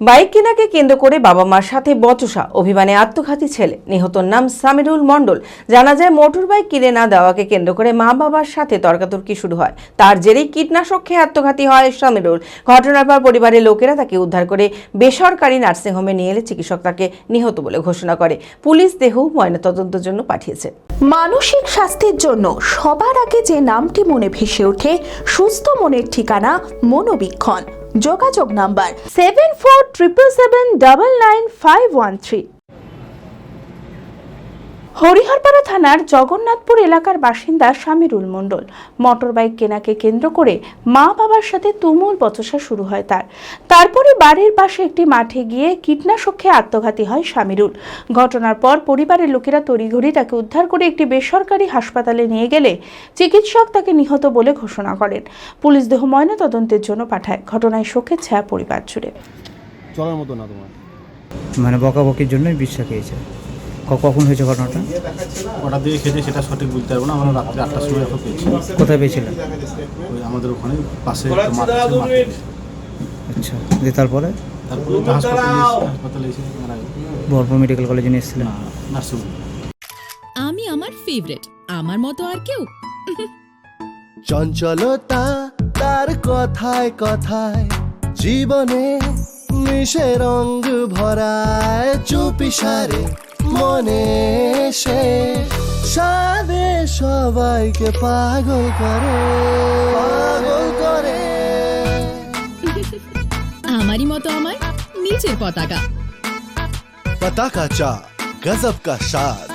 Bike কেনাকে কেন্দ্র করে বাবা মার সাথে বচসা, অভিমানে আত্মঘাতী ছেলে। নিহতর নাম সামিরুল মণ্ডল। জানা যায় মোটর বাইক কিনে না দেওয়াকে কেন্দ্র করে মা বাবার সাথে তর্কাতর্কি শুরু হয়। তার জেরেই কীটনাশক খেয়ে আত্মঘাতী হয় সামিরুল। ঘটনার পর পরিবারের লোকেরা তাকে উদ্ধার করে বেসরকারি নার্সিংহোমে নিয়ে এলে চিকিৎসক তাকে নিহত বলে ঘোষণা করে। পুলিশ দেহ ময়নাতদন্তের জন্য পাঠিয়েছে। মানসিক স্বাস্থ্যের জন্য সবার আগে যে নামটি মনে ভেসে ওঠে, সুস্থ মনের ঠিকানা মনোবীক্ষণ। যোগাযোগ নাম্বার 7477799513। হরিহরপাড়া থানার জগন্নাথপুর এলাকার বাসিন্দা সামিরুল মণ্ডল। মোটরবাইক কেনাকে কেন্দ্র করে মা বাবার সাথে তুমুল বচসা শুরু হয় তারপরে বাড়ির পাশে একটি মাঠে গিয়ে কীটনাশক খেয়ে আত্মঘাতী হয় সামিরুল। ঘটনার পর পরিবারের লোকেরা তড়িঘড়ি তাকে উদ্ধার করে একটি বেসরকারি হাসপাতালে নিয়ে গেলে চিকিৎসক তাকে নিহত বলে ঘোষণা করেন। পুলিশ দেহ ময়নাতদন্তের জন্য পাঠায়। ঘটনায় শোকের ছায়া পরিবার জুড়ে। চলার মতো না তোমার, মানে বকাবকির জন্যই বিশ্বাস খেয়েছে। কখন হয়েছে ঘটনাটা? ওটা দিয়ে খেতে সেটা সঠিক বলতে পারবো না। আমরা রাত্রে 8টার সময় এখন পেয়েছি। কোথায় পেয়েছিলেন? ওই আমাদের ওখানে পাশে একটা মাঠ আছে, মাঠে। আচ্ছা, দিয়ে তারপরে হাসপাতালে এসে মারা গেল। বহরমপুর মেডিকেল কলেজে নিয়ে এসেছিলেন? নার্সিংহোম। আমি আমার ফেভারিট, আমার মতো আর কেউ। চঞ্চলতা তার কথায় কথায় জীবনে মিশে রঙ ভরায়, চুপি সারে মনে সে সাদে সবাইকে পাগল করে, পাগল করে। আমারই মতো আমার নিজের পতাকা। पता का चा गजब का शाद।